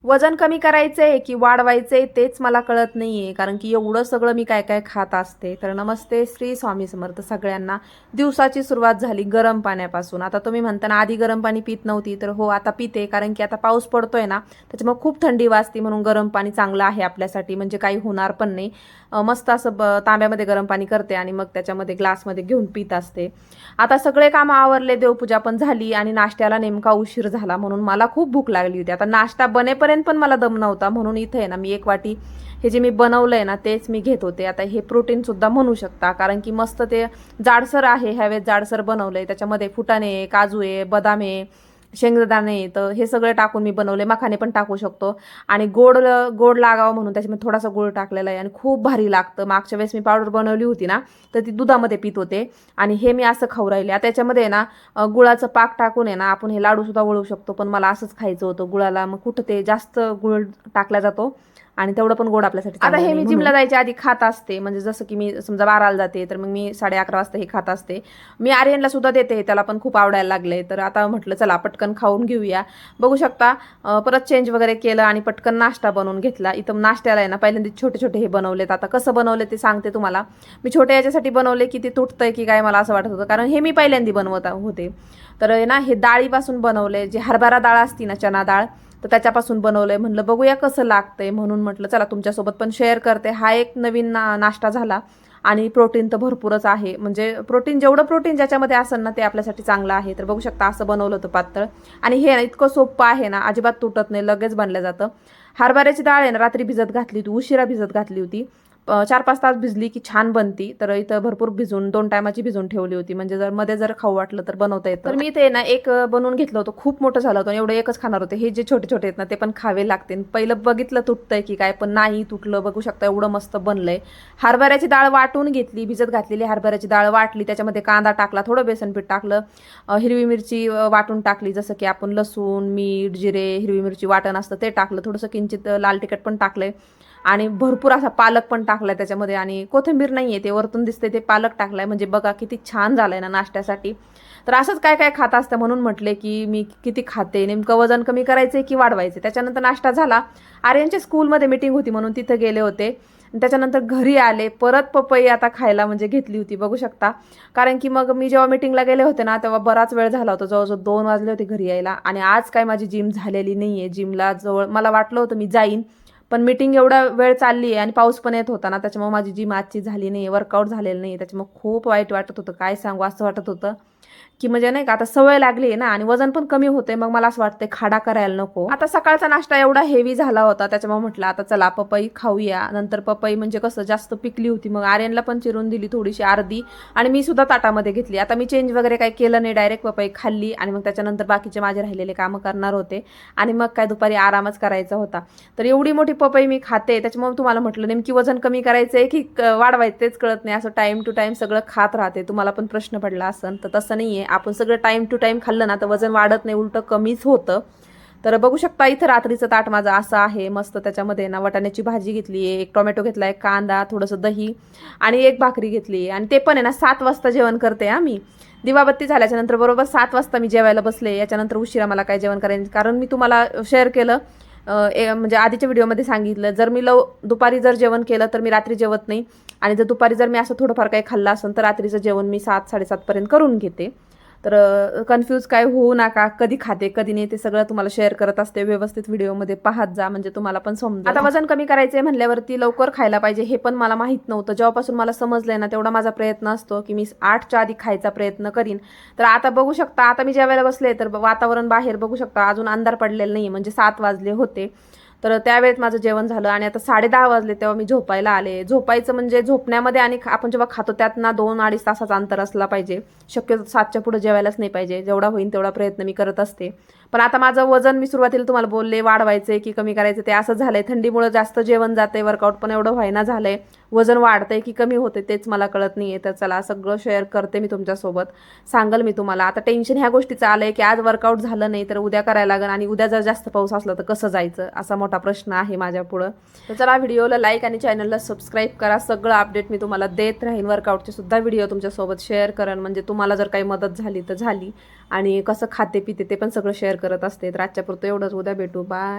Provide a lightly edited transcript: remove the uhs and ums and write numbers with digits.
वजन कमी करायचंय की वाढवायचंय तेच मला कळत नाहीये, कारण की एवढं सगळं मी काय काय खात असते. तर नमस्ते, श्री स्वामी समर्थ सगळ्यांना. दिवसाची सुरुवात झाली गरम पाण्यापासून. आता तुम्ही म्हणता ना आधी गरम पाणी पित नव्हती, तर हो आता पिते, कारण की आता पाऊस पडतोय ना त्याच्यामुळे खूप थंडी वाजते, म्हणून गरम पाणी चांगलं आहे आपल्यासाठी, म्हणजे काही होणार पण नाही. मस्त असं तांब्यामध्ये गरम पाणी करते आणि मग त्याच्यामध्ये ग्लासमध्ये घेऊन पित असते. आता सगळे कामं आवरले, देवपूजा पण झाली आणि नाश्त्याला नेमका उशीर झाला, म्हणून मला खूप भूक लागली होती. आता नाश्ता बनेपर्यंत पण मला दम नव्हता, म्हणून इथे आहे ना मी एक वाटी हे जे मी बनवलंय ना तेच मी घेत होते. आता हे प्रोटीन सुद्धा म्हणू शकता, कारण की मस्त ते जाडसर आहे, ह्यावेळेस जाडसर बनवलंय. त्याच्यामध्ये फुटाणे, काजू आहे, बदाम आहे, शेंगदाणे, तर हे सगळे टाकून मी बनवले. मखाने पण टाकू शकतो आणि गोड गोड लागावं म्हणून त्याच्यामध्ये थोडासा गुळ टाकलेला आहे आणि खूप भारी लागतं. मागच्या वेळेस मी पावडर बनवली होती ना, तर ती दुधामध्ये पित होते आणि हे मी असं खाऊ राहिले. आता त्याच्यामध्ये ना गुळाचं पाक टाकून आहे ना आपण हे लाडू सुद्धा वळू शकतो, पण मला असंच खायचं होतं गुळाला. मग कुठं ते जास्त गुळ टाकला जातो आणि तेवढं पण गोड आपल्यासाठी. आता हे मी जिमला जायच्या आधी खात असते, म्हणजे जसं की मी समजा 12ला जाते तर मग मी 11:30 वाजता हे खात असते. मी आर्यनला सुद्धा देते, त्याला पण खूप आवडायला लागले. तर आता म्हटलं चला पटकन खाऊन घेऊया. बघू शकता परत चेंज वगैरे केलं आणि पटकन नाश्ता बनवून घेतला. इथं नाश्त्याला आहे ना पहिल्यांदा छोटे छोटे हे बनवलेत. आता कसं बनवले ते सांगते तुम्हाला. मी छोटे याच्यासाठी बनवले की ते तुटतंय की काय मला असं वाटत होतं, कारण हे मी पहिल्यांदा बनवत होते. तर ना हे डाळीपासून बनवले, जे हरभरा डाळ असती ना, चना डाळ, तर त्याच्यापासून बनवलंय. म्हणलं बघूया कसं लागतंय, म्हणून म्हटलं चला तुमच्यासोबत पण शेअर करते. हा एक नवीन नाश्ता झाला आणि प्रोटीन तर भरपूरच आहे, म्हणजे प्रोटीन जेवढं प्रोटीन ज्याच्यामध्ये असेल ना ते आपल्यासाठी चांगलं आहे. तर बघू शकता असं बनवलं होतं पातळ, आणि हे इतकं सोपं आहे ना, अजिबात तुटत नाही, लगेच बनलं जातं. हरभऱ्याची डाळ आहे ना रात्री भिजत घातली होती, उशिरा भिजत घातली होती. 4-5 तास भिजली की छान बनती. तर इथं भरपूर भिजून 2 टायमाची भिजून ठेवली होती, म्हणजे जर मध्ये जर खाऊ वाटलं तर बनवता येतं. तर मी ते ना एक बनवून घेतलं होतं, खूप मोठं झालं होतं, एवढं एकच खाणार होते. हे जे छोटे छोटे आहेत ना ते पण खावे लागते. पहिलं बघितलं तुटतंय की काय, पण नाही तुटलं. बघू शकता एवढं मस्त बनलंय. हरभऱ्याची डाळ वाटून घेतली, भिजत घातलेली हरभऱ्याची डाळ वाटली, त्याच्यामध्ये कांदा टाकला, थोडं बेसन पीठ टाकलं, हिरवी मिरची वाटून टाकली, जसं की आपण लसूण, मीठ, जिरे, हिरवी मिरची वाटण असतं ते टाकलं, थोडंसं किंचित लाल तिखट पण टाकलंय आणि भरपूर असा पालक पण टाकलाय त्याच्यामध्ये, आणि कोथिंबीर नाहीये, ते वरतून दिसते ते पालक टाकलाय. म्हणजे बघा किती छान झालंय ना नाश्त्यासाठी. तर असंच काय काय खात असतं, म्हणून म्हटले की मी किती खाते, नेमकं वजन कमी करायचंय की वाढवायचे. त्याच्यानंतर नाश्ता झाला, आर्यनच्या स्कूलमध्ये मीटिंग होती म्हणून तिथं गेले होते. त्याच्यानंतर घरी आले, परत पपई आता खायला म्हणजे घेतली होती, बघू शकता. कारण की मग मी जेव्हा मीटिंगला गेले होते ना तेव्हा बराच वेळ झाला होता, जवळजवळ 2 वाजले होते घरी यायला. आणि आज काय माझी जिम झालेली नाहीये. जिमला जवळ मला वाटलं होतं मी जाईन, पण मीटिंग एवढा वेळ चालली आहे आणि पाऊस पण येत होता ना, त्याच्यामुळे माझी जिम आजची झाली नाही, वर्कआउट झालेलं नाही. त्याच्यामुळे खूप वाईट वाटत होतं, काय सांगू. असं वाटत होतं की म्हणजे नाही का आता सवय लागली आहे ना, आणि वजन पण कमी होते, मग मला असं वाटतंय खाडा करायला नको. आता सकाळचा नाश्ता एवढा हेवी झाला होता, त्याच्यामुळे म्हटलं आता चला पपई खाऊया. नंतर पपई म्हणजे कसं जास्त पिकली होती, मग आर्यनला पण चिरून दिली थोडीशी अर्धी, आणि मी सुद्धा ताटामध्ये घेतली. आता मी चेंज वगैरे काही केलं नाही, डायरेक्ट पपई खाल्ली आणि मग त्याच्यानंतर बाकीचे माझे राहिलेले कामं करणार होते आणि मग काय दुपारी आरामच करायचा होता. तर एवढी मोठी पपई मी खाते, त्याच्यामुळे तुम्हाला म्हटलं नेमकी वजन कमी करायचंय की वाढवायचं तेच कळत नाही. असं टाइम टू टाइम सगळं खात राहते. तुम्हाला पण प्रश्न पडला असेल, तर तसं नाहीये. आपण सगळं टाइम टू टाइम खाल्लं ना तर वजन वाढत नाही, उलटं कमीच होतं. तर बघू शकता इथं रात्रीचं ताट माझं असं आहे मस्त. त्याच्यामध्ये ना वाटाण्याची भाजी घेतली आहे, एक टोमॅटो घेतला आहे, कांदा, थोडंसं दही आणि एक भाकरी घेतली आहे. आणि ते पण आहे ना 7 वाजता जेवण करते मी. दिवाबत्ती झाल्याच्या नंतर बरोबर 7 वाजता मी जेवायला बसले. याच्यानंतर उशिरा मला काय जेवण करायचं, कारण मी तुम्हाला शेअर केलं म्हणजे आधीच्या व्हिडिओमध्ये सांगितलं, जर मी दुपारी जर जेवण केलं तर मी रात्री जेवत नाही, आणि जर दुपारी जर मी असं थोडंफार काही खाल्लं असेल तर रात्रीचं जेवण मी 7-7:30 पर्यंत करून घेते. तर कन्फ्यूज काय होऊ नका, कधी खाते कधी नाही ते सगळं तुम्हाला शेअर करत असते. व्यवस्थित व्हिडिओमध्ये पाहत जा, म्हणजे तुम्हाला पण समजेल. आता वजन कमी करायचे म्हणल्यावरती लवकर खायला पाहिजे, हे पण मला माहित नव्हतं. जेव्हापासून मला समजलंय ना तेवढा माझा प्रयत्न असतो की मी 8च्या आधी खायचा प्रयत्न करीन. तर आता बघू शकता, आता मी जेवायला बसले तर वातावरण बाहेर बघू शकता अजून अंधार पडलेलं नाही, म्हणजे 7 वाजले होते. तर त्यावेळेत माझं जेवण झालं आणि आता 10:30 वाजले तेव्हा मी झोपायला आले. झोपायचं म्हणजे झोपण्यामध्ये आणि आपण जेव्हा खातो त्यात ना 2-2.5 तासाचा अंतर असला पाहिजे. शक्यतो 7च्या पुढे जेवायलाच नाही पाहिजे. जेवढा होईल तेवढा प्रयत्न मी करत असते. पण आता माझं वजन मी सुरुवातीला तुम्हाला बोलले वाढवायचंय की कमी करायचं, ते असं झालंय. थंडीमुळे जास्त जेवण जाते, वर्कआउट पण एवढं व्हायना झालंय. वजन वाढतंय की कमी होते तेच मला कळत नाहीये. तर चला सगळं शेअर करते मी तुमच्यासोबत, सांगल मी तुम्हाला. आता टेन्शन ह्या गोष्टीचं आलंय की आज वर्कआउट झालं नाही तर उद्या करायला लागेल, आणि उद्या जर जास्त पाऊस असला तर कसं जायचं, असा मोठा प्रश्न आहे माझ्या पुढं. तर चला व्हिडिओला लाईक आणि चॅनलला सबस्क्राईब करा. सगळं अपडेट मी तुम्हाला देत राहीन. वर्कआउटचे सुद्धा व्हिडिओ तुमच्यासोबत शेअर करेन, म्हणजे तुम्हाला जर काही मदत झाली तर झाली. आणि कसं खाते पिते ते पण सगळं शेअर करत असते. तर आजच्या पुरतं एवढंच, उद्या भेटू, बाय.